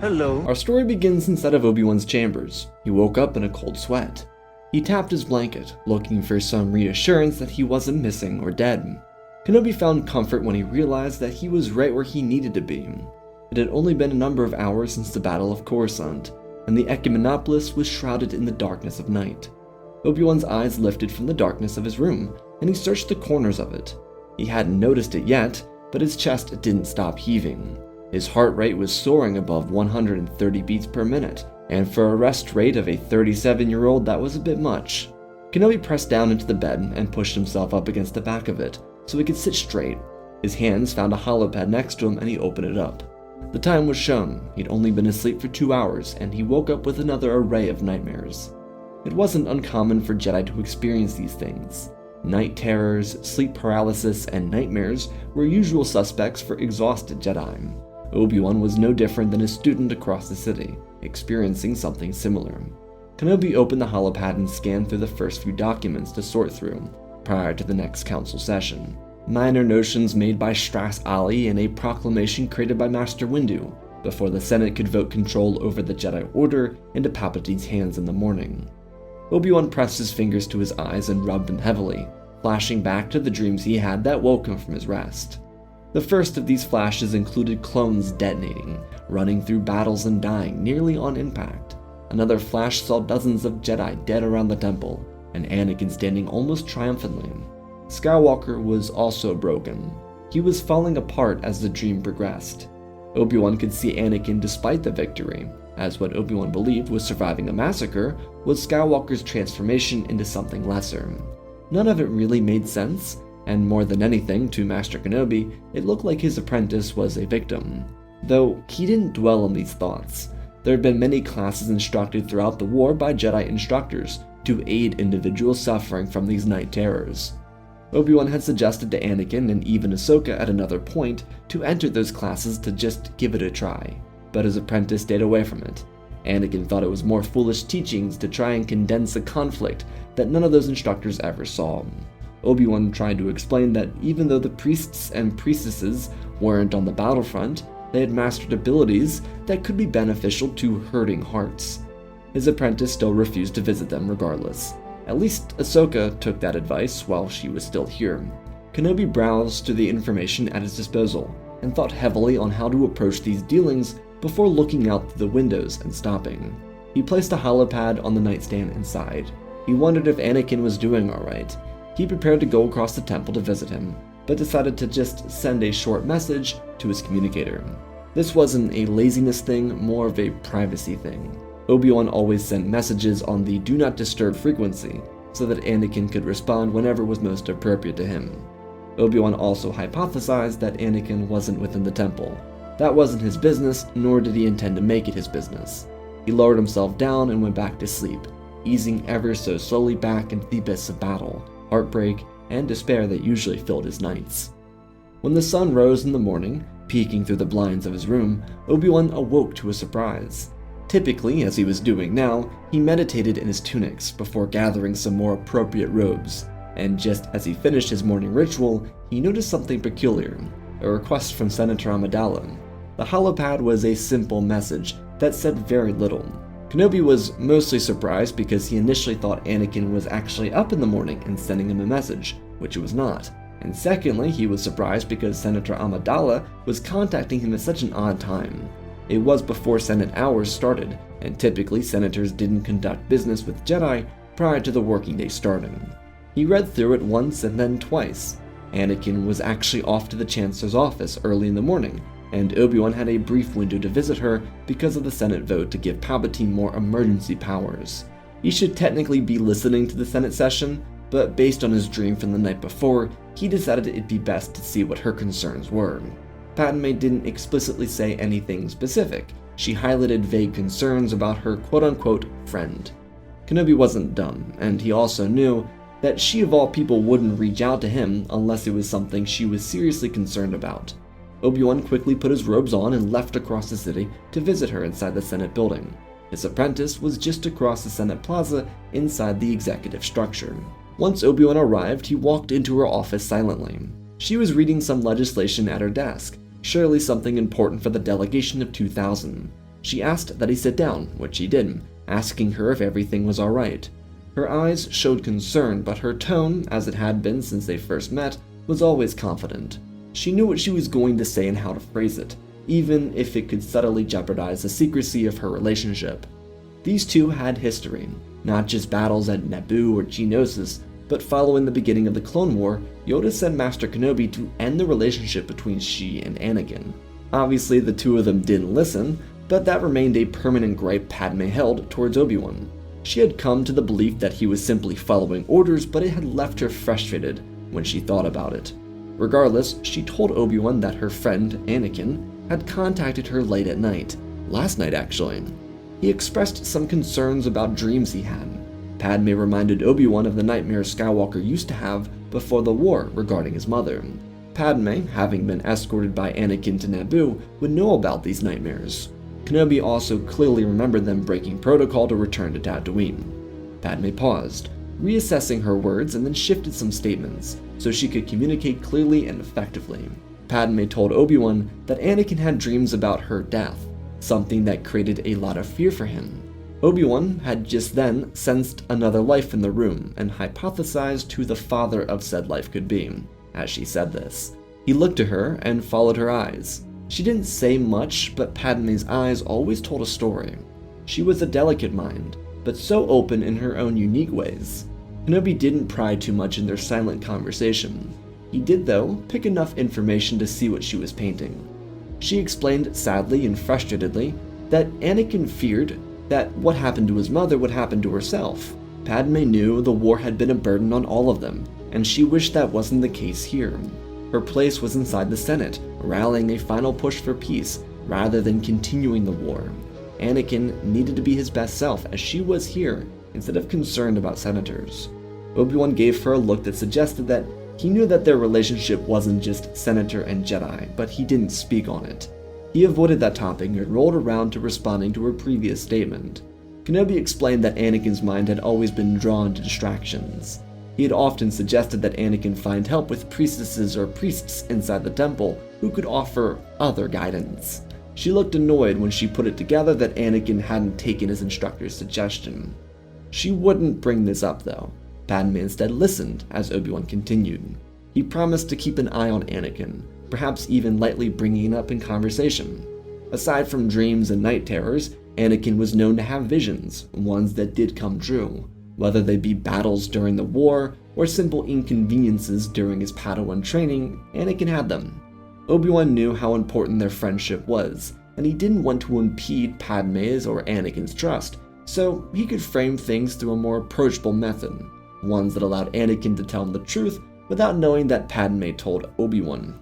Hello. Our story begins inside of Obi-Wan's chambers. He woke up in a cold sweat. He tapped his blanket, looking for some reassurance that he wasn't missing or dead. Kenobi found comfort when he realized that he was right where he needed to be. It had only been a number of hours since the Battle of Coruscant, and the Ecumenopolis was shrouded in the darkness of night. Obi-Wan's eyes lifted from the darkness of his room, and he searched the corners of it. He hadn't noticed it yet, but his chest didn't stop heaving. His heart rate was soaring above 130 beats per minute, and for a rest rate of a 37-year-old, that was a bit much. Kenobi pressed down into the bed and pushed himself up against the back of it, so he could sit straight. His hands found a holopad next to him and he opened it up. The time was shown. He'd only been asleep for 2 hours, and he woke up with another array of nightmares. It wasn't uncommon for Jedi to experience these things. Night terrors, sleep paralysis, and nightmares were usual suspects for exhausted Jedi. Obi-Wan was no different than a student across the city, experiencing something similar. Kenobi opened the holopad and scanned through the first few documents to sort through, prior to the next council session. Minor notions made by Stras Ali and a proclamation created by Master Windu, before the Senate could vote control over the Jedi Order into Palpatine's hands in the morning. Obi-Wan pressed his fingers to his eyes and rubbed them heavily, flashing back to the dreams he had that woke him from his rest. The first of these flashes included clones detonating, running through battles and dying nearly on impact. Another flash saw dozens of Jedi dead around the temple, and Anakin standing almost triumphantly. Skywalker was also broken. He was falling apart as the dream progressed. Obi-Wan could see Anakin despite the victory, as what Obi-Wan believed was surviving a massacre was Skywalker's transformation into something lesser. None of it really made sense, and more than anything, to Master Kenobi, it looked like his apprentice was a victim. Though he didn't dwell on these thoughts. There had been many classes instructed throughout the war by Jedi instructors to aid individuals suffering from these night terrors. Obi-Wan had suggested to Anakin and even Ahsoka at another point to enter those classes to just give it a try, but his apprentice stayed away from it. Anakin thought it was more foolish teachings to try and condense a conflict that none of those instructors ever saw. Obi-Wan tried to explain that even though the priests and priestesses weren't on the battlefront, they had mastered abilities that could be beneficial to hurting hearts. His apprentice still refused to visit them regardless. At least Ahsoka took that advice while she was still here. Kenobi browsed through the information at his disposal and thought heavily on how to approach these dealings before looking out through the windows and stopping. He placed a holopad on the nightstand inside. He wondered if Anakin was doing alright. He prepared to go across the temple to visit him, but decided to just send a short message to his communicator. This wasn't a laziness thing, more of a privacy thing. Obi-Wan always sent messages on the do not disturb frequency, so that Anakin could respond whenever was most appropriate to him. Obi-Wan also hypothesized that Anakin wasn't within the temple. That wasn't his business, nor did he intend to make it his business. He lowered himself down and went back to sleep, easing ever so slowly back into the abyss of battle, heartbreak, and despair that usually filled his nights. When the sun rose in the morning, peeking through the blinds of his room, Obi-Wan awoke to a surprise. Typically, as he was doing now, he meditated in his tunics before gathering some more appropriate robes, and just as he finished his morning ritual, he noticed something peculiar, a request from Senator Amidala. The holopad was a simple message that said very little. Kenobi was mostly surprised because he initially thought Anakin was actually up in the morning and sending him a message, which it was not. And secondly, he was surprised because Senator Amidala was contacting him at such an odd time. It was before Senate hours started, and typically senators didn't conduct business with Jedi prior to the working day starting. He read through it once and then twice. Anakin was actually off to the Chancellor's office early in the morning, and Obi-Wan had a brief window to visit her because of the Senate vote to give Palpatine more emergency powers. He should technically be listening to the Senate session, but based on his dream from the night before, he decided it'd be best to see what her concerns were. Padme didn't explicitly say anything specific. She highlighted vague concerns about her quote-unquote friend. Kenobi wasn't dumb, and he also knew that she of all people wouldn't reach out to him unless it was something she was seriously concerned about. Obi-Wan quickly put his robes on and left across the city to visit her inside the Senate building. His apprentice was just across the Senate Plaza inside the executive structure. Once Obi-Wan arrived, he walked into her office silently. She was reading some legislation at her desk, surely something important for the delegation of 2000. She asked that he sit down, which he did, asking her if everything was alright. Her eyes showed concern, but her tone, as it had been since they first met, was always confident. She knew what she was going to say and how to phrase it, even if it could subtly jeopardize the secrecy of her relationship. These two had history, not just battles at Naboo or Geonosis, but following the beginning of the Clone War, Yoda sent Master Kenobi to end the relationship between she and Anakin. Obviously, the two of them didn't listen, but that remained a permanent gripe Padme held towards Obi Wan. She had come to the belief that he was simply following orders, but it had left her frustrated when she thought about it. Regardless, she told Obi Wan that her friend, Anakin, had contacted her late at night, last night actually. He expressed some concerns about dreams he had. Padme reminded Obi Wan of the nightmares Skywalker used to have before the war regarding his mother. Padme, having been escorted by Anakin to Naboo, would know about these nightmares. Kenobi also clearly remembered them breaking protocol to return to Tatooine. Padme paused, reassessing her words, and then shifted some statements so she could communicate clearly and effectively. Padme told Obi Wan that Anakin had dreams about her death, something that created a lot of fear for him. Obi Wan had just then sensed another life in the room and hypothesized who the father of said life could be. As she said this, he looked to her and followed her eyes. She didn't say much, but Padme's eyes always told a story. She was a delicate mind, but so open in her own unique ways. Kenobi didn't pry too much in their silent conversation. He did, though, pick enough information to see what she was painting. She explained sadly and frustratedly that Anakin feared that what happened to his mother would happen to herself. Padme knew the war had been a burden on all of them, and she wished that wasn't the case here. Her place was inside the Senate, rallying a final push for peace rather than continuing the war. Anakin needed to be his best self as she was here instead of concerned about senators. Obi-Wan gave her a look that suggested that he knew that their relationship wasn't just senator and Jedi, but he didn't speak on it. He avoided that topic and rolled around to responding to her previous statement. Kenobi explained that Anakin's mind had always been drawn to distractions. He had often suggested that Anakin find help with priestesses or priests inside the temple who could offer other guidance. She looked annoyed when she put it together that Anakin hadn't taken his instructor's suggestion. She wouldn't bring this up though. Padme instead listened as Obi-Wan continued. He promised to keep an eye on Anakin, perhaps even lightly bringing it up in conversation. Aside from dreams and night terrors, Anakin was known to have visions, ones that did come true. Whether they be battles during the war or simple inconveniences during his Padawan training, Anakin had them. Obi-Wan knew how important their friendship was, and he didn't want to impede Padme's or Anakin's trust, so he could frame things through a more approachable method, ones that allowed Anakin to tell him the truth without knowing that Padme told Obi-Wan.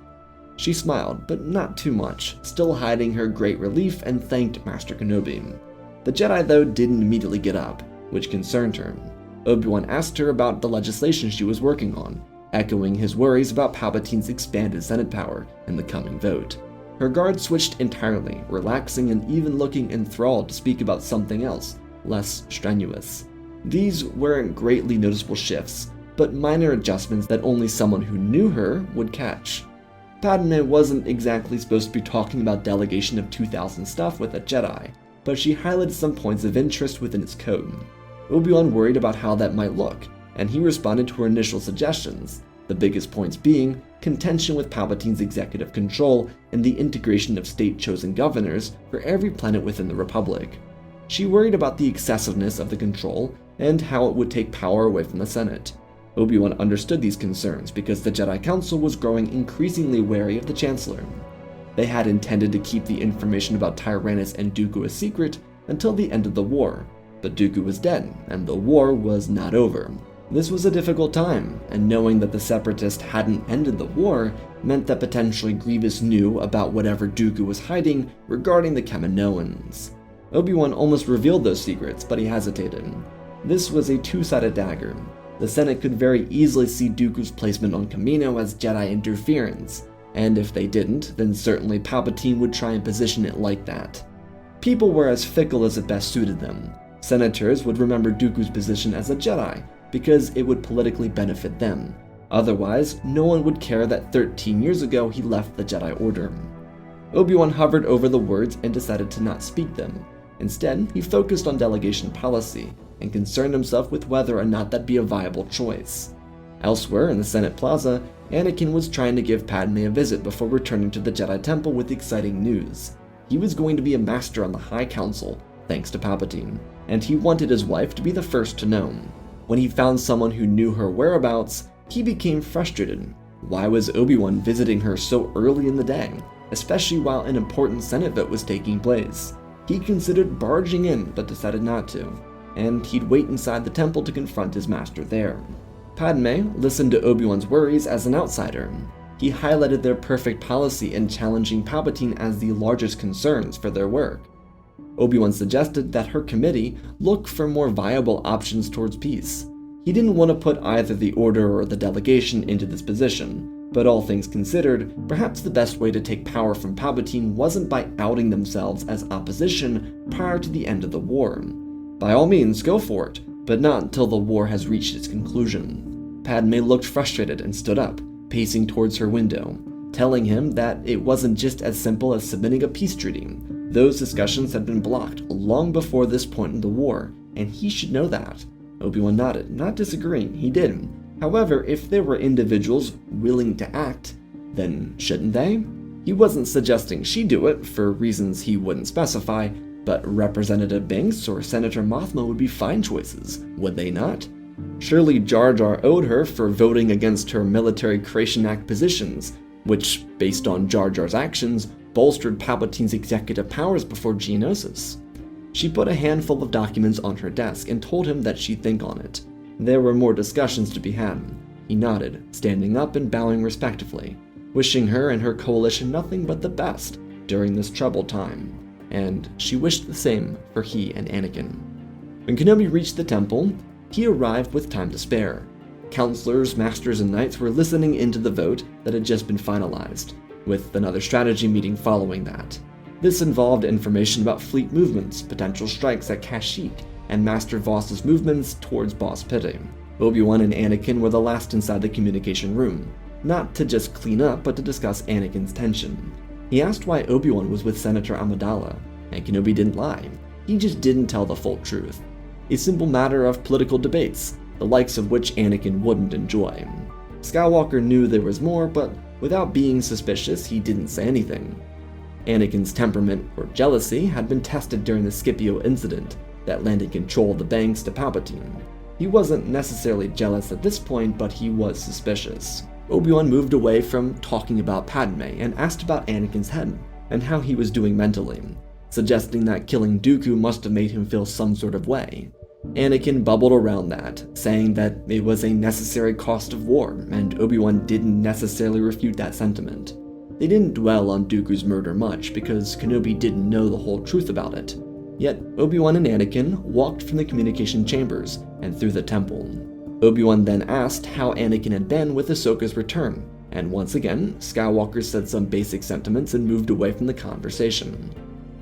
She smiled, but not too much, still hiding her great relief, and thanked Master Kenobi. The Jedi, though, didn't immediately get up, which concerned her. Obi-Wan asked her about the legislation she was working on, echoing his worries about Palpatine's expanded Senate power in the coming vote. Her guard switched entirely, relaxing and even looking enthralled to speak about something else, less strenuous. These weren't greatly noticeable shifts, but minor adjustments that only someone who knew her would catch. Padme wasn't exactly supposed to be talking about delegation of 2000 stuff with a Jedi, but she highlighted some points of interest within its code. Obi-Wan worried about how that might look, and he responded to her initial suggestions, the biggest points being contention with Palpatine's executive control and the integration of state-chosen governors for every planet within the Republic. She worried about the excessiveness of the control and how it would take power away from the Senate. Obi-Wan understood these concerns because the Jedi Council was growing increasingly wary of the Chancellor. They had intended to keep the information about Tyrannus and Dooku a secret until the end of the war, but Dooku was dead, and the war was not over. This was a difficult time, and knowing that the Separatists hadn't ended the war meant that potentially Grievous knew about whatever Dooku was hiding regarding the Kaminoans. Obi-Wan almost revealed those secrets, but he hesitated. This was a two-sided dagger. The Senate could very easily see Dooku's placement on Kamino as Jedi interference, and if they didn't, then certainly Palpatine would try and position it like that. People were as fickle as it best suited them. Senators would remember Dooku's position as a Jedi, because it would politically benefit them. Otherwise, no one would care that 13 years ago he left the Jedi Order. Obi-Wan hovered over the words and decided to not speak them. Instead, he focused on delegation policy and concerned himself with whether or not that'd be a viable choice. Elsewhere in the Senate Plaza, Anakin was trying to give Padme a visit before returning to the Jedi Temple with exciting news. He was going to be a master on the High Council, thanks to Palpatine, and he wanted his wife to be the first to know. When he found someone who knew her whereabouts, he became frustrated. Why was Obi-Wan visiting her so early in the day, especially while an important Senate vote was taking place? He considered barging in, but decided not to, and he'd wait inside the temple to confront his master there. Padme listened to Obi-Wan's worries as an outsider. He highlighted their perfect policy in challenging Palpatine as the largest concerns for their work. Obi-Wan suggested that her committee look for more viable options towards peace. He didn't want to put either the Order or the delegation into this position, but all things considered, perhaps the best way to take power from Palpatine wasn't by outing themselves as opposition prior to the end of the war. By all means, go for it, but not until the war has reached its conclusion. Padme looked frustrated and stood up, pacing towards her window, telling him that it wasn't just as simple as submitting a peace treaty. Those discussions had been blocked long before this point in the war, and he should know that. Obi-Wan nodded, not disagreeing, he did. However, if there were individuals willing to act, then shouldn't they? He wasn't suggesting she do it for reasons he wouldn't specify, but Representative Banks or Senator Mothma would be fine choices, would they not? Surely Jar Jar owed her for voting against her Military Creation Act positions, which, based on Jar Jar's actions, bolstered Palpatine's executive powers before Geonosis. She put a handful of documents on her desk and told him that she'd think on it. There were more discussions to be had. He nodded, standing up and bowing respectfully, wishing her and her coalition nothing but the best during this troubled time, and she wished the same for he and Anakin. When Kenobi reached the temple, he arrived with time to spare. Counselors, masters, and knights were listening into the vote that had just been finalized, with another strategy meeting following that. This involved information about fleet movements, potential strikes at Kashyyyk, and Master Voss's movements towards Boss Pitti. Obi-Wan and Anakin were the last inside the communication room, not to just clean up, but to discuss Anakin's tension. He asked why Obi-Wan was with Senator Amidala, and Kenobi didn't lie. He just didn't tell the full truth. A simple matter of political debates, the likes of which Anakin wouldn't enjoy. Skywalker knew there was more, but without being suspicious, he didn't say anything. Anakin's temperament, or jealousy, had been tested during the Scipio incident that landed control of the Banks to Palpatine. He wasn't necessarily jealous at this point, but he was suspicious. Obi-Wan moved away from talking about Padme and asked about Anakin's head and how he was doing mentally, suggesting that killing Dooku must have made him feel some sort of way. Anakin bubbled around that, saying that it was a necessary cost of war, and Obi-Wan didn't necessarily refute that sentiment. They didn't dwell on Dooku's murder much because Kenobi didn't know the whole truth about it. Yet, Obi-Wan and Anakin walked from the communication chambers and through the temple. Obi-Wan then asked how Anakin had been with Ahsoka's return, and once again, Skywalker said some basic sentiments and moved away from the conversation.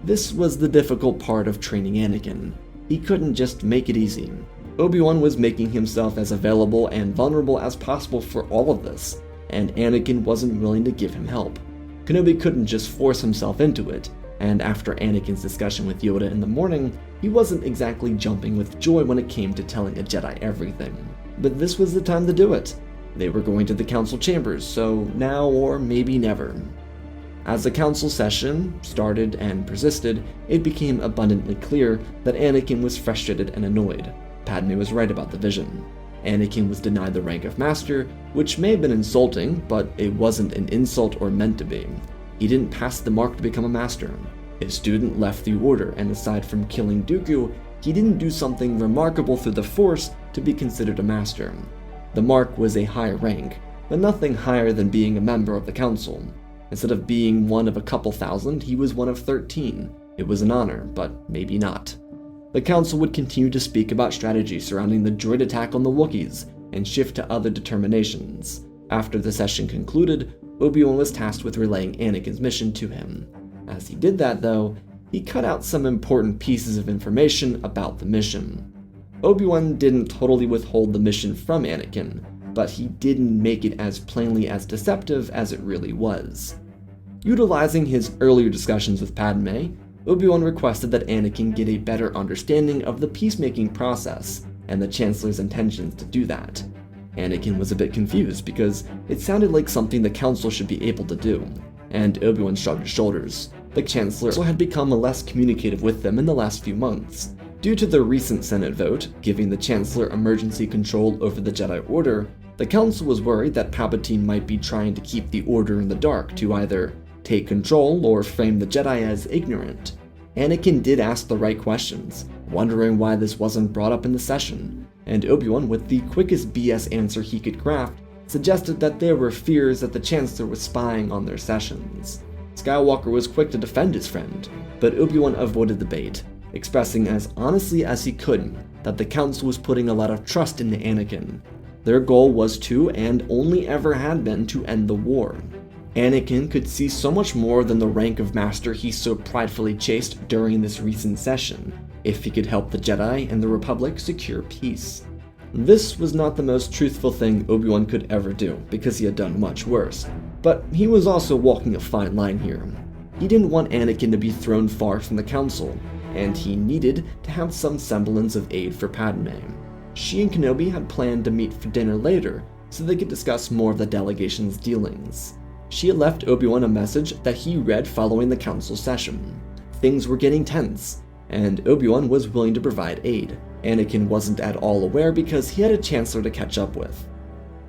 This was the difficult part of training Anakin. He couldn't just make it easy. Obi-Wan was making himself as available and vulnerable as possible for all of this, and Anakin wasn't willing to give him help. Kenobi couldn't just force himself into it, and after Anakin's discussion with Yoda in the morning, he wasn't exactly jumping with joy when it came to telling a Jedi everything. But this was the time to do it. They were going to the council chambers, so now or maybe never. As the council session started and persisted, it became abundantly clear that Anakin was frustrated and annoyed. Padme was right about the vision. Anakin was denied the rank of master, which may have been insulting, but it wasn't an insult or meant to be. He didn't pass the mark to become a master. His student left the order, and aside from killing Dooku, he didn't do something remarkable through the Force to be considered a master. The mark was a high rank, but nothing higher than being a member of the council. Instead of being one of a couple thousand, he was one of 13. It was an honor, but maybe not. The council would continue to speak about strategy surrounding the droid attack on the Wookiees and shift to other determinations. After the session concluded, Obi-Wan was tasked with relaying Anakin's mission to him. As he did that, though, he cut out some important pieces of information about the mission. Obi-Wan didn't totally withhold the mission from Anakin, but he didn't make it as plainly as deceptive as it really was. Utilizing his earlier discussions with Padme, Obi Wan requested that Anakin get a better understanding of the peacemaking process and the Chancellor's intentions to do that. Anakin was a bit confused because it sounded like something the Council should be able to do, and Obi Wan shrugged his shoulders. The Chancellor had become less communicative with them in the last few months. Due to the recent Senate vote, giving the Chancellor emergency control over the Jedi Order, the Council was worried that Palpatine might be trying to keep the Order in the dark to either take control or frame the Jedi as ignorant. Anakin did ask the right questions, wondering why this wasn't brought up in the session, and Obi-Wan, with the quickest BS answer he could craft, suggested that there were fears that the Chancellor was spying on their sessions. Skywalker was quick to defend his friend, but Obi-Wan avoided the bait, expressing as honestly as he could that the Council was putting a lot of trust into Anakin. Their goal was to, and only ever had been, to end the war. Anakin could see so much more than the rank of Master he so pridefully chased during this recent session, if he could help the Jedi and the Republic secure peace. This was not the most truthful thing Obi-Wan could ever do, because he had done much worse, but he was also walking a fine line here. He didn't want Anakin to be thrown far from the Council, and he needed to have some semblance of aid for Padme. She and Kenobi had planned to meet for dinner later, so they could discuss more of the delegation's dealings. She had left Obi-Wan a message that he read following the Council session. Things were getting tense, and Obi-Wan was willing to provide aid. Anakin wasn't at all aware because he had a Chancellor to catch up with.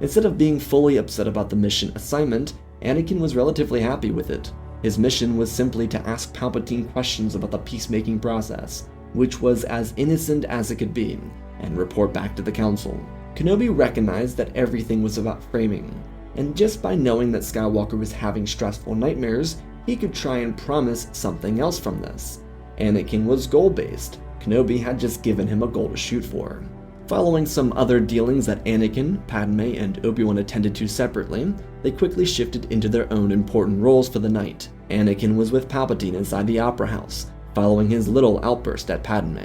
Instead of being fully upset about the mission assignment, Anakin was relatively happy with it. His mission was simply to ask Palpatine questions about the peacemaking process, which was as innocent as it could be, and report back to the Council. Kenobi recognized that everything was about framing, and just by knowing that Skywalker was having stressful nightmares, he could try and promise something else from this. Anakin was goal-based. Kenobi had just given him a goal to shoot for. Following some other dealings that Anakin, Padme, and Obi-Wan attended to separately, they quickly shifted into their own important roles for the night. Anakin was with Palpatine inside the Opera House, following his little outburst at Padme.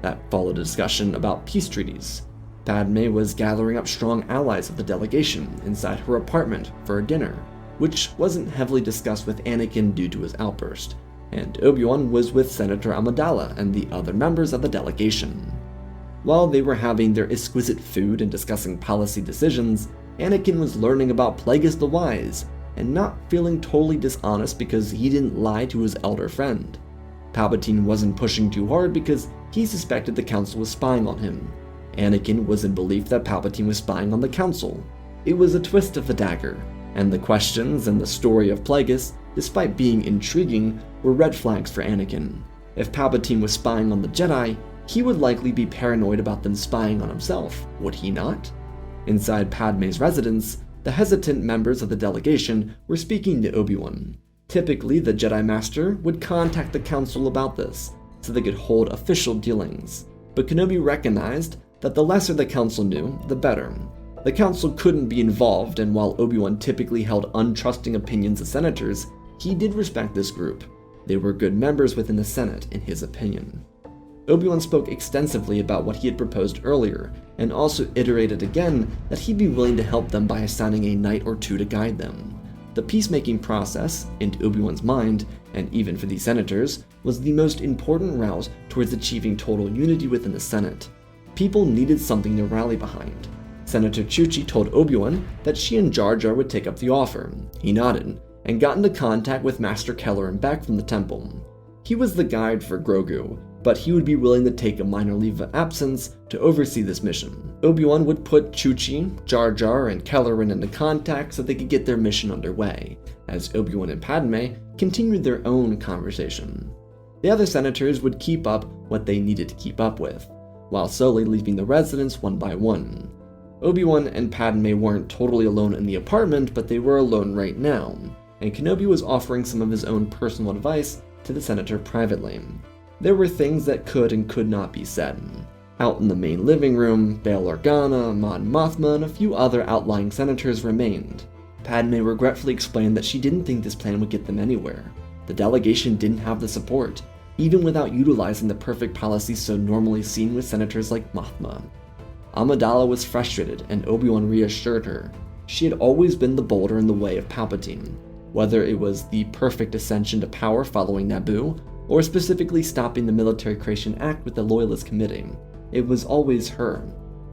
That followed a discussion about peace treaties. Padme was gathering up strong allies of the delegation inside her apartment for a dinner, which wasn't heavily discussed with Anakin due to his outburst, and Obi-Wan was with Senator Amidala and the other members of the delegation. While they were having their exquisite food and discussing policy decisions, Anakin was learning about Plagueis the Wise, and not feeling totally dishonest because he didn't lie to his elder friend. Palpatine wasn't pushing too hard because he suspected the Council was spying on him. Anakin was in belief that Palpatine was spying on the Council. It was a twist of the dagger, and the questions and the story of Plagueis, despite being intriguing, were red flags for Anakin. If Palpatine was spying on the Jedi, he would likely be paranoid about them spying on himself, would he not? Inside Padme's residence, the hesitant members of the delegation were speaking to Obi-Wan. Typically, the Jedi Master would contact the Council about this, so they could hold official dealings. But Kenobi recognized that the lesser the Council knew, the better. The Council couldn't be involved, and while Obi-Wan typically held untrusting opinions of senators, he did respect this group. They were good members within the Senate, in his opinion. Obi-Wan spoke extensively about what he had proposed earlier, and also iterated again that he'd be willing to help them by assigning a knight or two to guide them. The peacemaking process, in Obi-Wan's mind, and even for these senators, was the most important route towards achieving total unity within the Senate. People needed something to rally behind. Senator Chuchi told Obi-Wan that she and Jar Jar would take up the offer. He nodded, and got into contact with Master Keller and Beck from the temple. He was the guide for Grogu, but he would be willing to take a minor leave of absence to oversee this mission. Obi-Wan would put Chuchi, Jar Jar, and Kelleran into contact so they could get their mission underway, as Obi-Wan and Padme continued their own conversation. The other senators would keep up what they needed to keep up with, while slowly leaving the residence one by one. Obi-Wan and Padme weren't totally alone in the apartment, but they were alone right now, and Kenobi was offering some of his own personal advice to the senator privately. There were things that could and could not be said. Out in the main living room, Bail Organa, Mon Mothma, and a few other outlying senators remained. Padme regretfully explained that she didn't think this plan would get them anywhere. The delegation didn't have the support, even without utilizing the perfect policies so normally seen with senators like Mothma. Amidala was frustrated, and Obi-Wan reassured her. She had always been the boulder in the way of Palpatine. whether it was the perfect ascension to power following Naboo, or specifically stopping the Military Creation Act with the Loyalist Committee. It was always her.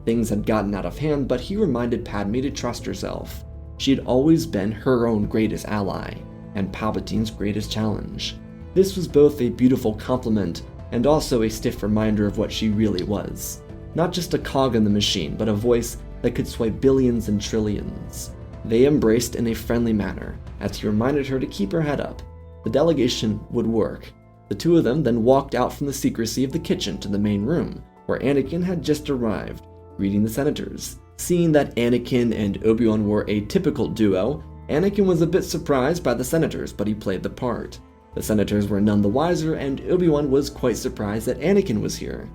Things had gotten out of hand, but he reminded Padme to trust herself. She had always been her own greatest ally, and Palpatine's greatest challenge. This was both a beautiful compliment and also a stiff reminder of what she really was. Not just a cog in the machine, but a voice that could sway billions and trillions. They embraced in a friendly manner, as he reminded her to keep her head up. The delegation would work. The two of them then walked out from the secrecy of the kitchen to the main room, where Anakin had just arrived, greeting the senators. Seeing that Anakin and Obi Wan were a typical duo, Anakin was a bit surprised by the senators, but he played the part. The senators were none the wiser, and Obi Wan was quite surprised that Anakin was here.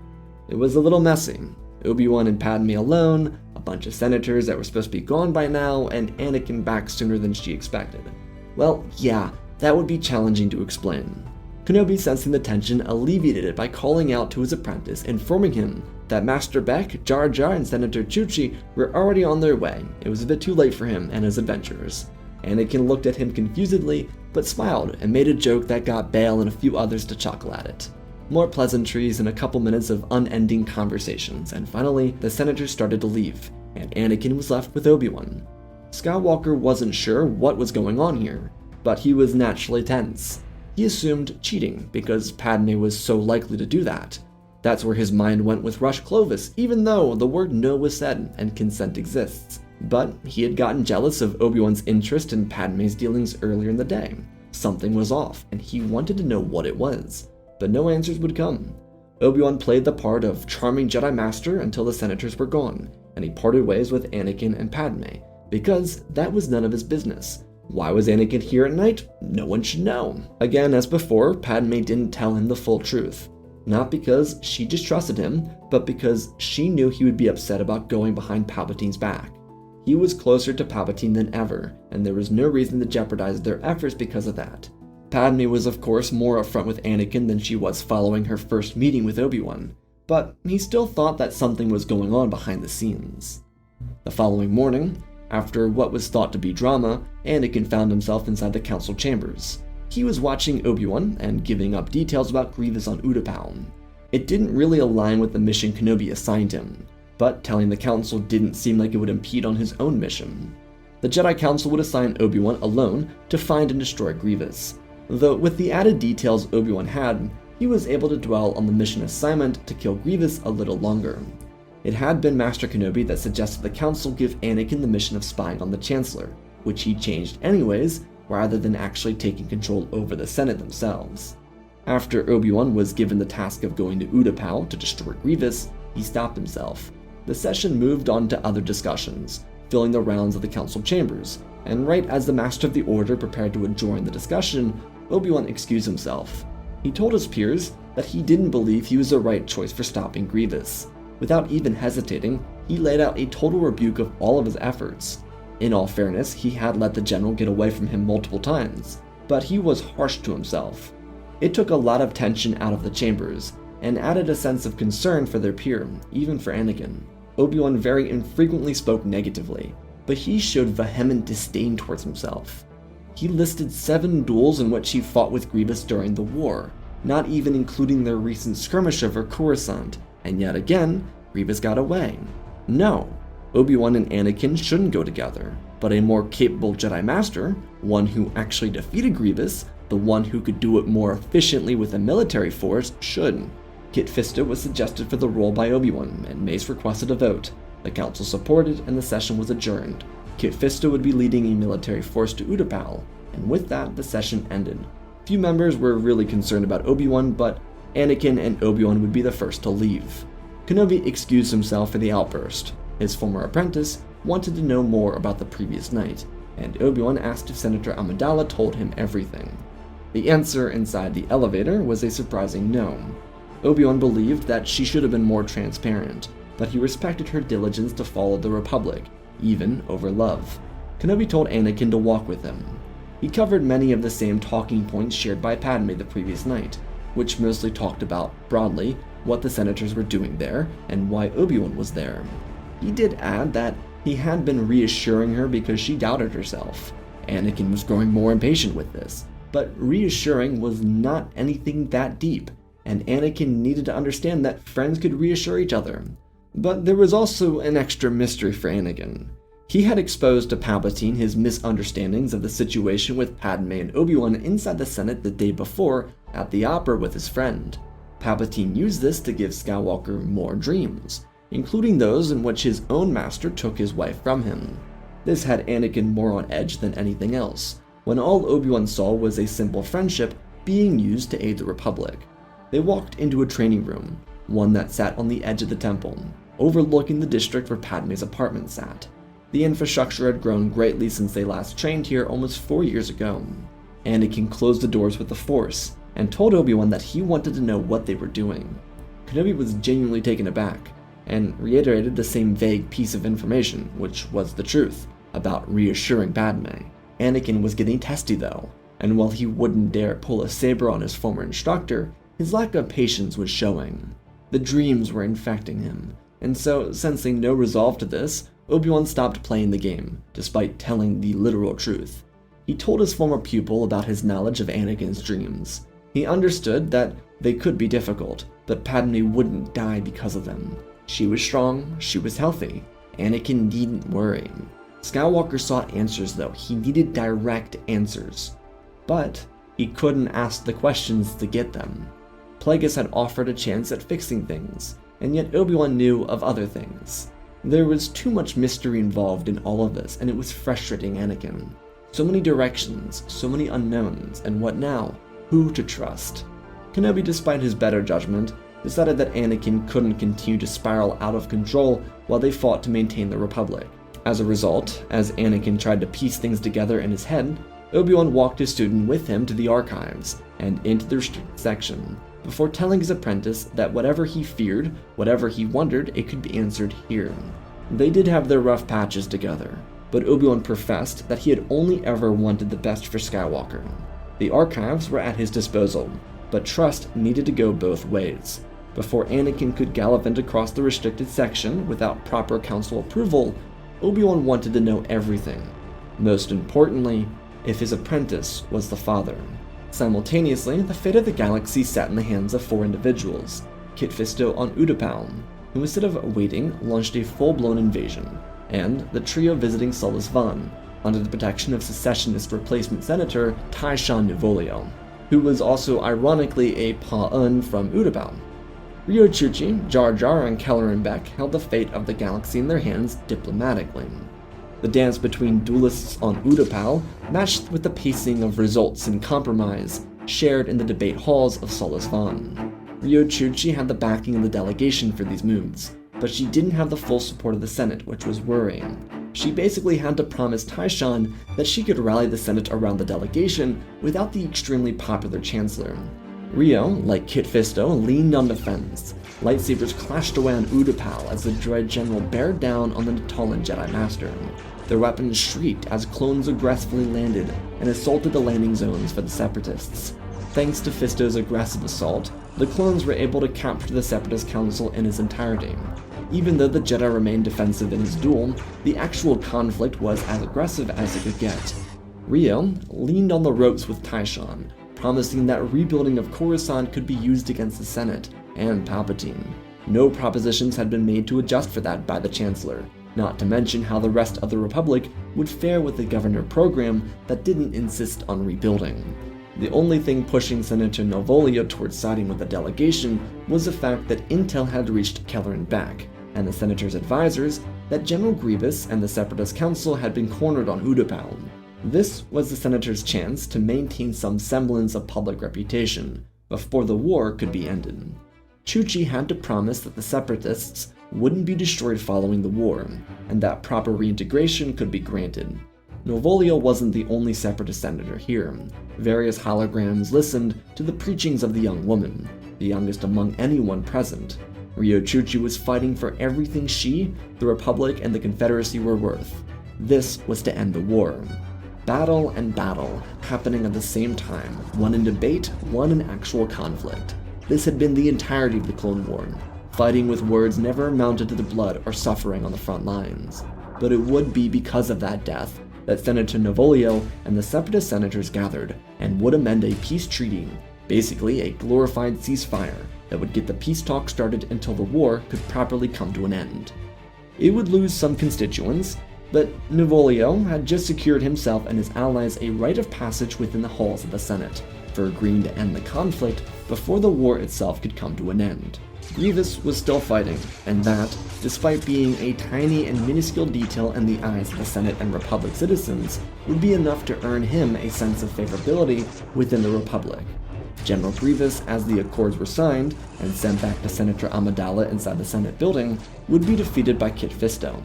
It was a little messy. Obi Wan and Padme alone, a bunch of senators that were supposed to be gone by now, and Anakin back sooner than she expected. Well, yeah, that would be challenging to explain. Kenobi, sensing the tension, alleviated it by calling out to his apprentice, informing him that Master Beck, Jar Jar, and Senator Chuchi were already on their way. It was a bit too late for him and his adventures. Anakin looked at him confusedly, but smiled and made a joke that got Bail and a few others to chuckle at it. More pleasantries and a couple minutes of unending conversations, and finally, the senators started to leave, and Anakin was left with Obi-Wan. Skywalker wasn't sure what was going on here, but he was naturally tense. He assumed cheating, because Padme was so likely to do that. That's where his mind went with Rush Clovis, even though the word no was said and consent exists. But he had gotten jealous of Obi-Wan's interest in Padme's dealings earlier in the day. Something was off, and he wanted to know what it was. But no answers would come. Obi-Wan played the part of charming Jedi Master until the senators were gone, and he parted ways with Anakin and Padme, because that was none of his business. Why was Anakin here at night? No one should know. Again, as before, Padme didn't tell him the full truth. Not because she distrusted him, but because she knew he would be upset about going behind Palpatine's back. He was closer to Palpatine than ever, and there was no reason to jeopardize their efforts because of that. Padme was of course more upfront with Anakin than she was following her first meeting with Obi-Wan, but he still thought that something was going on behind the scenes. The following morning, after what was thought to be drama, Anakin found himself inside the council chambers. He was watching Obi-Wan and giving up details about Grievous on Utapau. It didn't really align with the mission Kenobi assigned him, but telling the council didn't seem like it would impede on his own mission. The Jedi Council would assign Obi-Wan alone to find and destroy Grievous, though with the added details Obi-Wan had, he was able to dwell on the mission assignment to kill Grievous a little longer. It had been Master Kenobi that suggested the Council give Anakin the mission of spying on the Chancellor, which he changed anyways, rather than actually taking control over the Senate themselves. After Obi-Wan was given the task of going to Utapau to destroy Grievous, he stopped himself. The session moved on to other discussions, filling the rounds of the council chambers, and right as the Master of the Order prepared to adjourn the discussion, Obi-Wan excused himself. He told his peers that he didn't believe he was the right choice for stopping Grievous. Without even hesitating, he laid out a total rebuke of all of his efforts. In all fairness, he had let the general get away from him multiple times, but he was harsh to himself. It took a lot of tension out of the chambers, and added a sense of concern for their peer, even for Anakin. Obi-Wan very infrequently spoke negatively, but he showed vehement disdain towards himself. He listed 7 duels in which he fought with Grievous during the war, not even including their recent skirmish over Coruscant, and yet again, Grievous got away. No, Obi-Wan and Anakin shouldn't go together, but a more capable Jedi Master, one who actually defeated Grievous, the one who could do it more efficiently with a military force, should. Kit Fisto was suggested for the role by Obi-Wan, and Mace requested a vote. The council supported, and the session was adjourned. Kit Fisto would be leading a military force to Utapau, and with that, the session ended. Few members were really concerned about Obi-Wan, but Anakin and Obi-Wan would be the first to leave. Kenobi excused himself for the outburst. His former apprentice wanted to know more about the previous night, and Obi-Wan asked if Senator Amidala told him everything. The answer inside the elevator was a surprising no. Obi-Wan believed that she should have been more transparent, but he respected her diligence to follow the Republic, even over love. Kenobi told Anakin to walk with him. He covered many of the same talking points shared by Padme the previous night, which mostly talked about, broadly, what the senators were doing there and why Obi-Wan was there. He did add that he had been reassuring her because she doubted herself, Anakin was growing more impatient with this, but reassuring was not anything that deep, and Anakin needed to understand that friends could reassure each other. But there was also an extra mystery for Anakin. He had exposed to Palpatine his misunderstandings of the situation with Padme and Obi Wan inside the Senate the day before at the opera with his friend. Palpatine used this to give Skywalker more dreams, including those in which his own master took his wife from him. This had Anakin more on edge than anything else, when all Obi-Wan saw was a simple friendship being used to aid the Republic. They walked into a training room, one that sat on the edge of the temple, overlooking the district where Padme's apartment sat. The infrastructure had grown greatly since they last trained here almost 4 years ago. Anakin closed the doors with the Force, and told Obi-Wan that he wanted to know what they were doing. Kenobi was genuinely taken aback, and reiterated the same vague piece of information, which was the truth, about reassuring Padme. Anakin was getting testy though, and while he wouldn't dare pull a saber on his former instructor, his lack of patience was showing. The dreams were infecting him, and so, sensing no resolve to this, Obi-Wan stopped playing the game, despite telling the literal truth. He told his former pupil about his knowledge of Anakin's dreams. He understood that they could be difficult, but Padme wouldn't die because of them. She was strong, she was healthy. Anakin needn't worry. Skywalker sought answers though, he needed direct answers. But he couldn't ask the questions to get them. Plagueis had offered a chance at fixing things, and yet Obi-Wan knew of other things. There was too much mystery involved in all of this, and it was frustrating Anakin. So many directions, so many unknowns, and what now? Who to trust? Kenobi, despite his better judgment, decided that Anakin couldn't continue to spiral out of control while they fought to maintain the Republic. As a result, as Anakin tried to piece things together in his head, Obi-Wan walked his student with him to the archives and into the restricted section, before telling his apprentice that whatever he feared, whatever he wondered, it could be answered here. They did have their rough patches together, but Obi-Wan professed that he had only ever wanted the best for Skywalker. The archives were at his disposal, but trust needed to go both ways. Before Anakin could gallivant across the restricted section without proper council approval, Obi-Wan wanted to know everything. Most importantly, if his apprentice was the father. Simultaneously, the fate of the galaxy sat in the hands of 4 individuals. Kit Fisto on Utapau, who instead of waiting, launched a full-blown invasion, and the trio visiting Solus Van, under the protection of secessionist replacement senator Tyshawn Nuvolio, who was also ironically a Pa'un from Utapau. Rio Chuchi, Jar Jar, and Kelleran Beck held the fate of the galaxy in their hands diplomatically. The dance between duelists on Utapau matched with the pacing of results and compromise shared in the debate halls of Solus Van. Rio Chuchi had the backing of the delegation for these moves, but she didn't have the full support of the Senate, which was worrying. She basically had to promise Tyshawn that she could rally the Senate around the delegation without the extremely popular Chancellor. Rio, like Kit Fisto, leaned on defense. Lightsabers clashed away on Utapau as the Dread General bared down on the Natalan Jedi Master. Their weapons shrieked as clones aggressively landed and assaulted the landing zones for the Separatists. Thanks to Fisto's aggressive assault, the clones were able to capture the Separatist Council in its entirety. Even though the Jedi remained defensive in his duel, the actual conflict was as aggressive as it could get. Rio leaned on the ropes with Tyshawn, promising that rebuilding of Coruscant could be used against the Senate and Palpatine. No propositions had been made to adjust for that by the Chancellor, not to mention how the rest of the Republic would fare with the Governor program that didn't insist on rebuilding. The only thing pushing Senator Novolio towards siding with the delegation was the fact that intel had reached Kelleran Beck and the Senator's advisors that General Grievous and the Separatist Council had been cornered on Utapau. This was the Senator's chance to maintain some semblance of public reputation before the war could be ended. Chuchi had to promise that the Separatists wouldn't be destroyed following the war, and that proper reintegration could be granted. Novolio wasn't the only Separatist senator here. Various holograms listened to the preachings of the young woman, the youngest among anyone present. Rio Chuchi was fighting for everything she, the Republic, and the Confederacy were worth. This was to end the war. Battle and battle, happening at the same time, one in debate, one in actual conflict. This had been the entirety of the Clone War. Fighting with words never amounted to the blood or suffering on the front lines. But it would be because of that death that Senator Novolio and the Separatist senators gathered and would amend a peace treaty, basically a glorified ceasefire that would get the peace talks started until the war could properly come to an end. It would lose some constituents, but Novolio had just secured himself and his allies a rite of passage within the halls of the Senate for agreeing to end the conflict before the war itself could come to an end. Grievous was still fighting, and that, despite being a tiny and minuscule detail in the eyes of the Senate and Republic citizens, would be enough to earn him a sense of favorability within the Republic. General Grievous, as the Accords were signed and sent back to Senator Amidala inside the Senate building, would be defeated by Kit Fisto.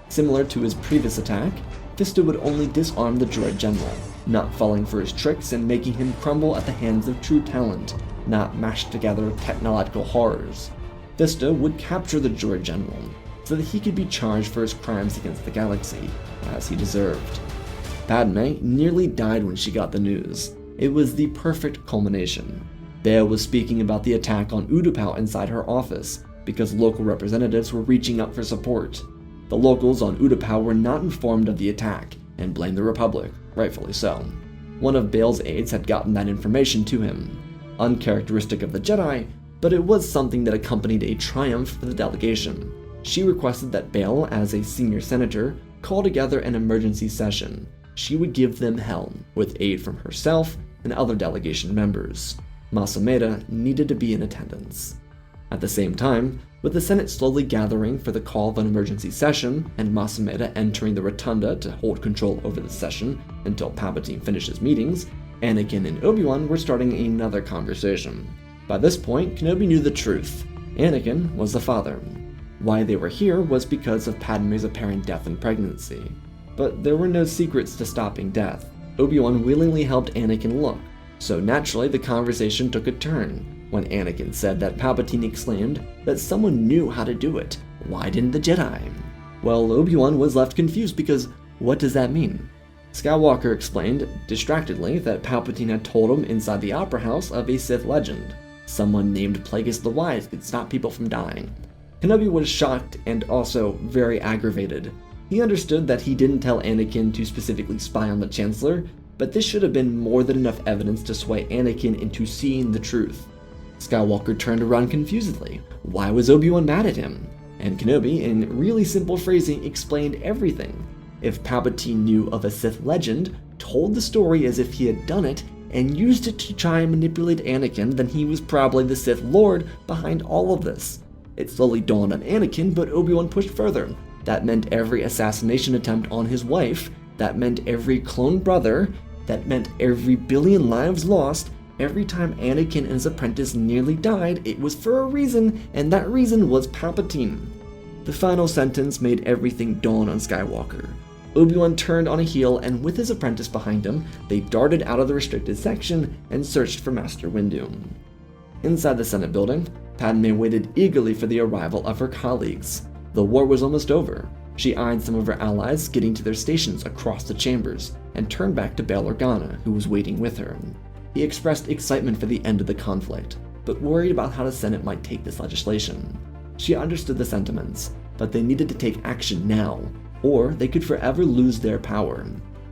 Similar to his previous attack, Fisto would only disarm the droid general, not falling for his tricks and making him crumble at the hands of true talent, not mashed together technological horrors. Fisto would capture the droid general, so that he could be charged for his crimes against the galaxy, as he deserved. Padme nearly died when she got the news. It was the perfect culmination. Bea was speaking about the attack on Utapau inside her office, because local representatives were reaching out for support. The locals on Utapau were not informed of the attack, and blamed the Republic, rightfully so. One of Bael's aides had gotten that information to him. Uncharacteristic of the Jedi, but it was something that accompanied a triumph for the delegation. She requested that Bael, as a senior senator, call together an emergency session. She would give them hell, with aid from herself and other delegation members. Masameda needed to be in attendance. At the same time, with the Senate slowly gathering for the call of an emergency session, and Masameda entering the rotunda to hold control over the session until Palpatine finishes meetings, Anakin and Obi Wan were starting another conversation. By this point, Kenobi knew the truth. Anakin was the father. Why they were here was because of Padme's apparent death in pregnancy. But there were no secrets to stopping death. Obi Wan willingly helped Anakin look, so naturally the conversation took a turn when Anakin said that Palpatine exclaimed that someone knew how to do it. Why didn't the Jedi? Well, Obi Wan was left confused because what does that mean? Skywalker explained, distractedly, that Palpatine had told him inside the Opera House of a Sith legend. Someone named Plagueis the Wise could stop people from dying. Kenobi was shocked and also very aggravated. He understood that he didn't tell Anakin to specifically spy on the Chancellor, but this should have been more than enough evidence to sway Anakin into seeing the truth. Skywalker turned around confusedly. Why was Obi-Wan mad at him? And Kenobi, in really simple phrasing, explained everything. If Palpatine knew of a Sith legend, told the story as if he had done it, and used it to try and manipulate Anakin, then he was probably the Sith Lord behind all of this. It slowly dawned on Anakin, but Obi-Wan pushed further. That meant every assassination attempt on his wife, that meant every clone brother, that meant every billion lives lost. Every time Anakin and his apprentice nearly died, it was for a reason, and that reason was Palpatine. The final sentence made everything dawn on Skywalker. Obi-Wan turned on a heel, and with his apprentice behind him, they darted out of the restricted section and searched for Master Windu. Inside the Senate building, Padme waited eagerly for the arrival of her colleagues. The war was almost over. She eyed some of her allies getting to their stations across the chambers, and turned back to Bail Organa, who was waiting with her. He expressed excitement for the end of the conflict, but worried about how the Senate might take this legislation. She understood the sentiments, but they needed to take action now, or they could forever lose their power.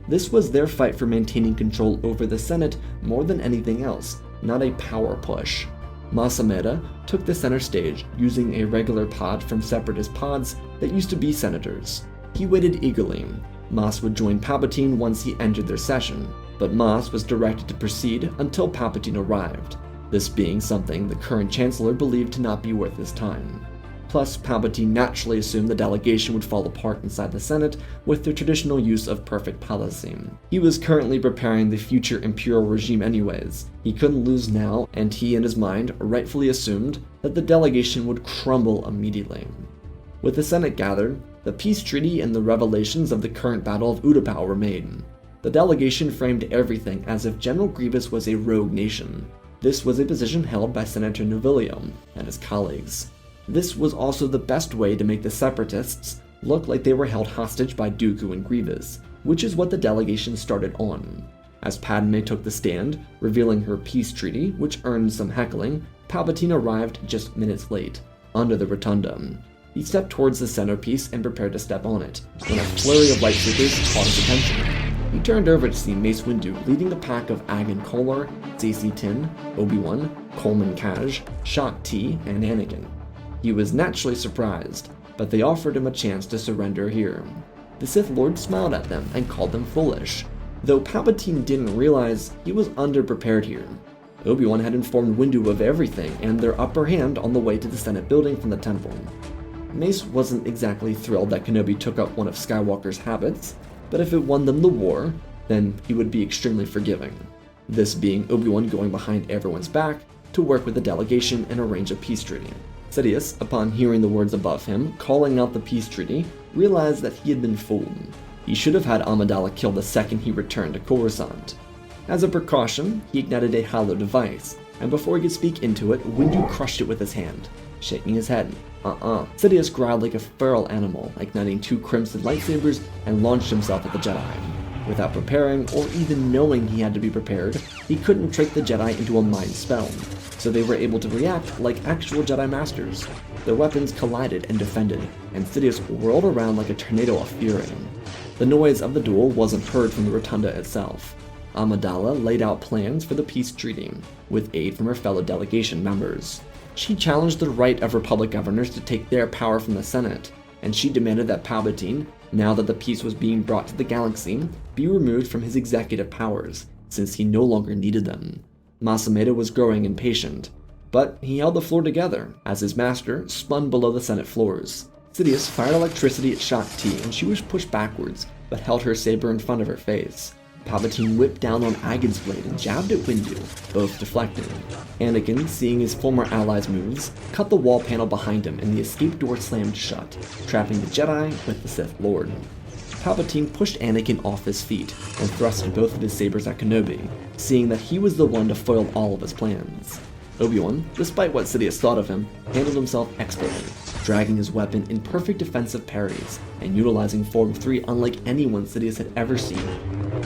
This was their fight for maintaining control over the Senate more than anything else, not a power push. Masameda took the center stage using a regular pod from separatist pods that used to be senators. He waited eagerly. Mas would join Palpatine once he entered their session, but Mas was directed to proceed until Palpatine arrived, this being something the current Chancellor believed to not be worth his time. Plus, Palpatine naturally assumed the delegation would fall apart inside the Senate with their traditional use of perfect policy. He was currently preparing the future Imperial regime anyways. He couldn't lose now, and he in his mind rightfully assumed that the delegation would crumble immediately. With the Senate gathered, the peace treaty and the revelations of the current Battle of Utapau were made. The delegation framed everything as if General Grievous was a rogue nation. This was a position held by Senator Novolio and his colleagues. This was also the best way to make the Separatists look like they were held hostage by Dooku and Grievous, which is what the delegation started on. As Padme took the stand, revealing her peace treaty, which earned some heckling, Palpatine arrived just minutes late, under the rotunda. He stepped towards the centerpiece and prepared to step on it, when a flurry of lightsabers caught his attention. He turned over to see Mace Windu leading a pack of Agan Kolar, Stacey Tin, Obi Wan, Coleman Kaj, Shak T, and Anakin. He was naturally surprised, but they offered him a chance to surrender here. The Sith Lord smiled at them and called them foolish, though Palpatine didn't realize he was underprepared here. Obi-Wan had informed Windu of everything and their upper hand on the way to the Senate building from the temple. Mace wasn't exactly thrilled that Kenobi took up one of Skywalker's habits, but if it won them the war, then he would be extremely forgiving. This being Obi-Wan going behind everyone's back to work with the delegation and arrange a peace treaty. Sidious, upon hearing the words above him calling out the peace treaty, realized that he had been fooled. He should have had Amidala killed the second he returned to Coruscant. As a precaution, he ignited a hollow device, and before he could speak into it, Windu crushed it with his hand, shaking his head. Sidious growled like a feral animal, igniting 2 crimson lightsabers and launched himself at the Jedi. Without preparing, or even knowing he had to be prepared, he couldn't trick the Jedi into a mind spell, so they were able to react like actual Jedi Masters. Their weapons collided and defended, and Sidious whirled around like a tornado of fury. The noise of the duel wasn't heard from the rotunda itself. Amidala laid out plans for the peace treaty, with aid from her fellow delegation members. She challenged the right of Republic governors to take their power from the Senate, and she demanded that Palpatine, now that the peace was being brought to the galaxy, be removed from his executive powers, since he no longer needed them. Masameda was growing impatient, but he held the floor together as his master spun below the Senate floors. Sidious fired electricity at Shak T, and she was pushed backwards, but held her saber in front of her face. Palpatine whipped down on Agan's blade and jabbed at Windu, both deflecting. Anakin, seeing his former ally's moves, cut the wall panel behind him and the escape door slammed shut, trapping the Jedi with the Sith Lord. Palpatine pushed Anakin off his feet and thrust both of his sabers at Kenobi, seeing that he was the one to foil all of his plans. Obi-Wan, despite what Sidious thought of him, handled himself expertly, dragging his weapon in perfect defensive parries and utilizing Form 3 unlike anyone Sidious had ever seen.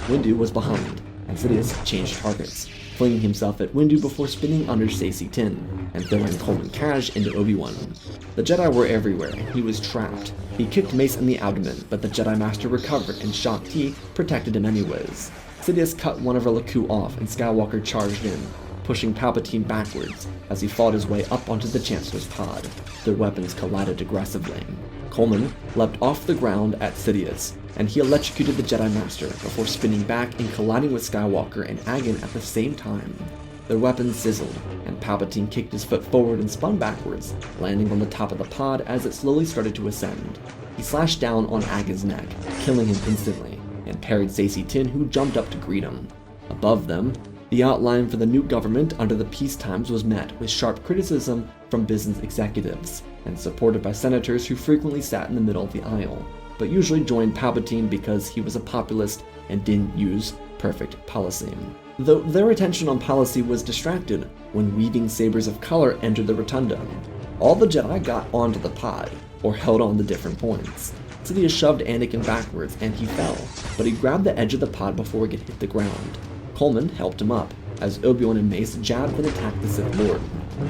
Windu was behind, and Sidious changed targets, flinging himself at Windu before spinning under Stacey Tin and throwing Coleman Kaj into Obi-Wan. The Jedi were everywhere, and he was trapped. He kicked Mace in the abdomen, but the Jedi Master recovered and Shak T protected him anyways. Sidious cut one of her Laku off and Skywalker charged in, pushing Palpatine backwards as he fought his way up onto the Chancellor's pod. Their weapons collided aggressively. Coleman leapt off the ground at Sidious, and he electrocuted the Jedi Master before spinning back and colliding with Skywalker and Agan at the same time. Their weapons sizzled, and Palpatine kicked his foot forward and spun backwards, landing on the top of the pod as it slowly started to ascend. He slashed down on Agan's neck, killing him instantly, and parried Stacey Tin, who jumped up to greet him. Above them, the outline for the new government under the peace times was met with sharp criticism from business executives, and supported by senators who frequently sat in the middle of the aisle, but usually joined Palpatine because he was a populist and didn't use perfect policy. Though their attention on policy was distracted when weaving sabers of color entered the rotunda. All the Jedi got onto the pod, or held on to different points. Sidious shoved Anakin backwards and he fell, but he grabbed the edge of the pod before it hit the ground. Coleman helped him up, as Obi-Wan and Mace jabbed and attacked the Sith Lord.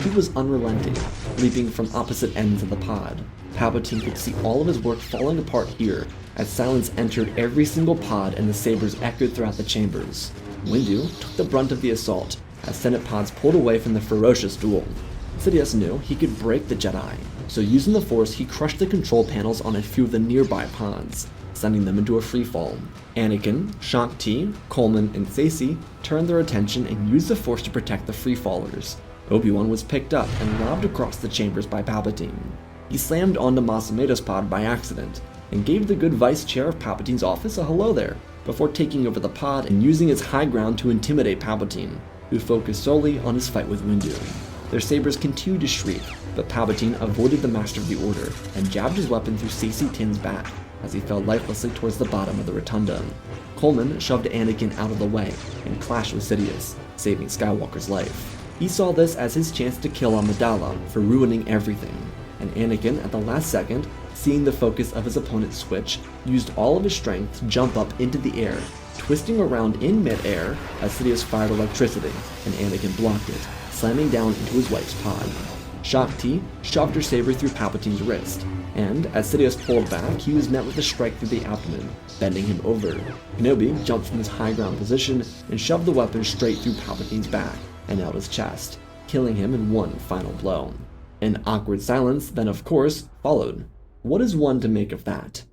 He was unrelenting, leaping from opposite ends of the pod. Palpatine could see all of his work falling apart here, as silence entered every single pod and the sabers echoed throughout the chambers. Windu took the brunt of the assault, as Senate pods pulled away from the ferocious duel. Sidious knew he could break the Jedi, so using the Force he crushed the control panels on a few of the nearby pods, sending them into a freefall. Anakin, Shak T, Coleman, and Stacey turned their attention and used the Force to protect the freefallers. Obi-Wan was picked up and lobbed across the chambers by Palpatine. He slammed onto Masameda's pod by accident, and gave the good vice chair of Palpatine's office a hello there, before taking over the pod and using its high ground to intimidate Palpatine, who focused solely on his fight with Windu. Their sabers continued to shriek, but Palpatine avoided the Master of the Order and jabbed his weapon through Stacey Tin's back as he fell lifelessly towards the bottom of the rotunda. Coleman shoved Anakin out of the way and clashed with Sidious, saving Skywalker's life. He saw this as his chance to kill Amidala for ruining everything, and Anakin, at the last second, seeing the focus of his opponent switch, used all of his strength to jump up into the air, twisting around in mid-air as Sidious fired electricity, and Anakin blocked it, slamming down into his wife's pod. Shaak Ti shoved her saber through Palpatine's wrist, and as Sidious pulled back, he was met with a strike through the abdomen, bending him over. Kenobi jumped from his high ground position and shoved the weapon straight through Palpatine's back and out his chest, killing him in one final blow. An awkward silence then, of course, followed. What is one to make of that?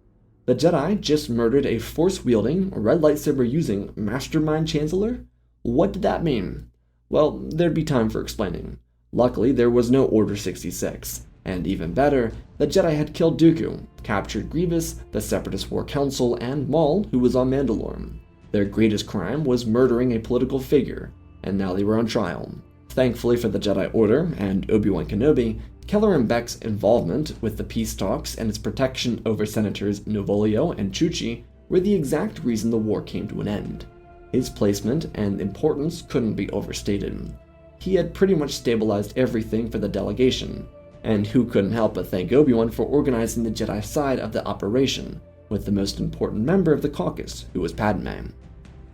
The Jedi just murdered a force-wielding, red lightsaber-using mastermind chancellor? What did that mean? Well, there'd be time for explaining. Luckily, there was no Order 66, and even better, the Jedi had killed Dooku, captured Grievous, the Separatist War Council, and Maul, who was on Mandalore. Their greatest crime was murdering a political figure, and now they were on trial. Thankfully for the Jedi Order and Obi Wan Kenobi, Keller and Beck's involvement with the peace talks and its protection over Senators Novolio and Chuchi were the exact reason the war came to an end. His placement and importance couldn't be overstated. He had pretty much stabilized everything for the delegation, and who couldn't help but thank Obi-Wan for organizing the Jedi side of the operation, with the most important member of the caucus, who was Padme.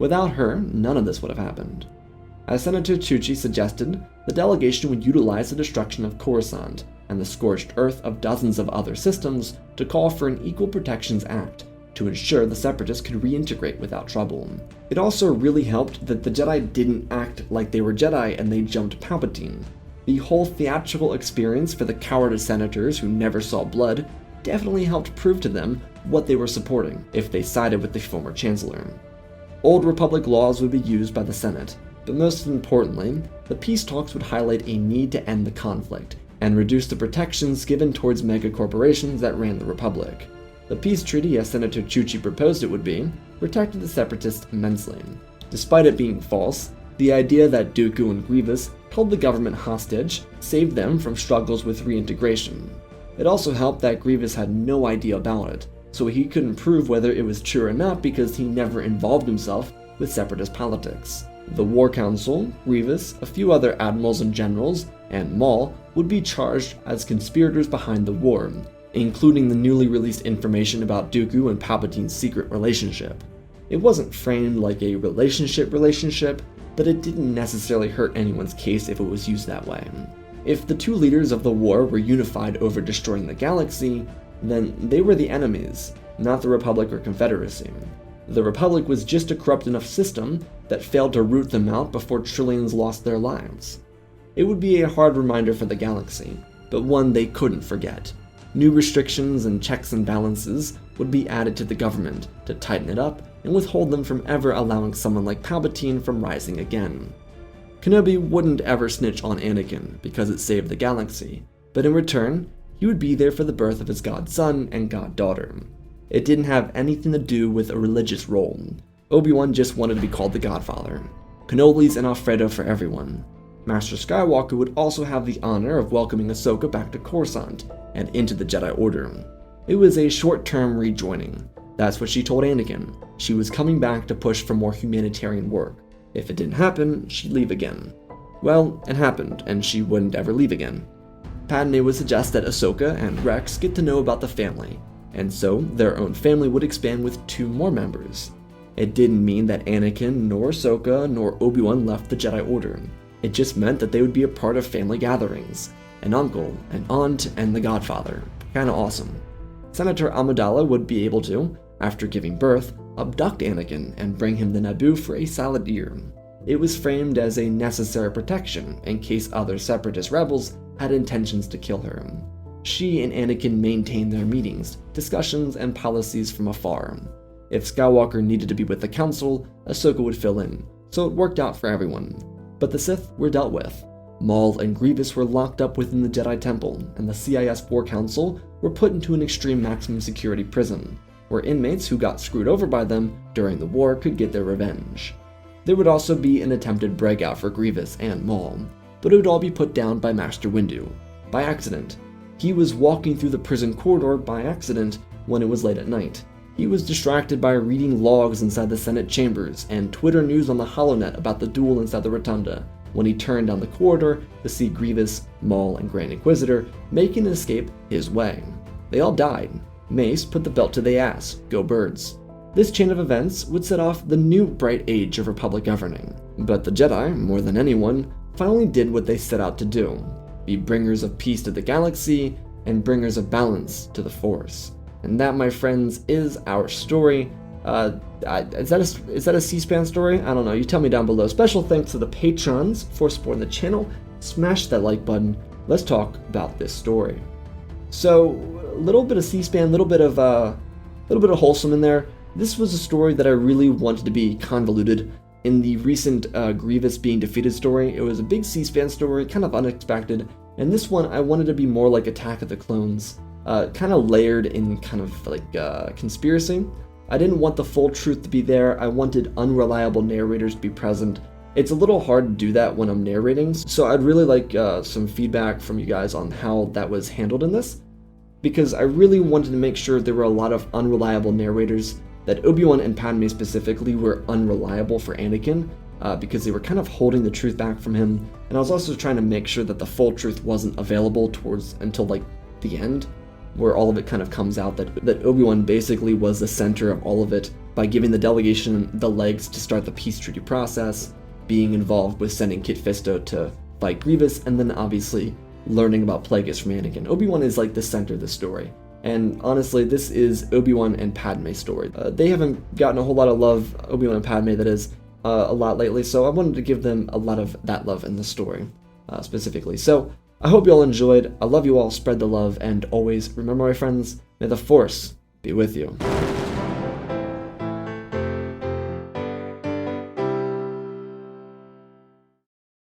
Without her, none of this would have happened. As Senator Chuchi suggested, the delegation would utilize the destruction of Coruscant and the scorched earth of dozens of other systems to call for an Equal Protections Act to ensure the Separatists could reintegrate without trouble. It also really helped that the Jedi didn't act like they were Jedi and they jumped Palpatine. The whole theatrical experience for the cowardice senators who never saw blood definitely helped prove to them what they were supporting if they sided with the former Chancellor. Old Republic laws would be used by the Senate, but most importantly, the peace talks would highlight a need to end the conflict and reduce the protections given towards megacorporations that ran the Republic. The peace treaty, as Senator Chuchi proposed it would be, protected the Separatists immensely. Despite it being false, the idea that Dooku and Grievous held the government hostage saved them from struggles with reintegration. It also helped that Grievous had no idea about it, so he couldn't prove whether it was true or not because he never involved himself with Separatist politics. The War Council, Grievous, a few other admirals and generals, and Maul would be charged as conspirators behind the war, including the newly released information about Dooku and Palpatine's secret relationship. It wasn't framed like a relationship, but it didn't necessarily hurt anyone's case if it was used that way. If the two leaders of the war were unified over destroying the galaxy, then they were the enemies, not the Republic or Confederacy. The Republic was just a corrupt enough system that failed to root them out before trillions lost their lives. It would be a hard reminder for the galaxy, but one they couldn't forget. New restrictions and checks and balances would be added to the government to tighten it up and withhold them from ever allowing someone like Palpatine from rising again. Kenobi wouldn't ever snitch on Anakin because it saved the galaxy, but in return, he would be there for the birth of his godson and goddaughter. It didn't have anything to do with a religious role. Obi-Wan just wanted to be called the Godfather. Cannolis and Alfredo for everyone. Master Skywalker would also have the honor of welcoming Ahsoka back to Coruscant and into the Jedi Order. It was a short-term rejoining. That's what she told Anakin. She was coming back to push for more humanitarian work. If it didn't happen, she'd leave again. Well, it happened, and she wouldn't ever leave again. Padme would suggest that Ahsoka and Rex get to know about the family, and so their own family would expand with 2 more members. It didn't mean that Anakin, nor Ahsoka, nor Obi-Wan left the Jedi Order. It just meant that they would be a part of family gatherings. An uncle, an aunt, and the godfather. Kinda awesome. Senator Amidala would be able to, after giving birth, abduct Anakin and bring him to Naboo for a solid year. It was framed as a necessary protection in case other Separatist rebels had intentions to kill her. She and Anakin maintained their meetings, discussions, and policies from afar. If Skywalker needed to be with the Council, Ahsoka would fill in, so it worked out for everyone. But the Sith were dealt with. Maul and Grievous were locked up within the Jedi Temple, and the CIS War Council were put into an extreme maximum security prison, where inmates who got screwed over by them during the war could get their revenge. There would also be an attempted breakout for Grievous and Maul, but it would all be put down by Master Windu, by accident. He was walking through the prison corridor by accident when it was late at night. He was distracted by reading logs inside the Senate chambers and Twitter news on the HoloNet about the duel inside the Rotunda, when he turned down the corridor to see Grievous, Maul, and Grand Inquisitor making an escape his way. They all died. Mace put the belt to the ass. Go Birds. This chain of events would set off the new bright age of Republic governing. But the Jedi, more than anyone, finally did what they set out to do. be bringers of peace to the galaxy and bringers of balance to the Force. And that, my friends, is our story. Is that a C-SPAN story? I don't know. You tell me down below. Special thanks to the patrons for supporting the channel. Smash that like button. Let's talk about this story. So, a little bit of C-SPAN, a little bit of wholesome in there. This was a story that I really wanted to be convoluted. In the recent Grievous being defeated story, it was a big C-SPAN story, kind of unexpected. And this one, I wanted to be more like Attack of the Clones, kind of layered in kind of like conspiracy. I didn't want the full truth to be there. I wanted unreliable narrators to be present. It's a little hard to do that when I'm narrating, so I'd really like some feedback from you guys on how that was handled in this, because I really wanted to make sure there were a lot of unreliable narrators, that Obi Wan and Padme specifically were unreliable for Anakin, because they were kind of holding the truth back from him, and I was also trying to make sure that the full truth wasn't available until like the end, where all of it kind of comes out that Obi Wan basically was the center of all of it by giving the delegation the legs to start the peace treaty process, being involved with sending Kit Fisto to fight Grievous, and then obviously learning about Plagueis from Anakin. Obi Wan is like the center of the story. And honestly, this is Obi Wan and Padme's story. They haven't gotten a whole lot of love, Obi Wan and Padme, that is, a lot lately, so I wanted to give them a lot of that love in the story, specifically. So, I hope you all enjoyed. I love you all, spread the love, and always remember, my friends, may the Force be with you.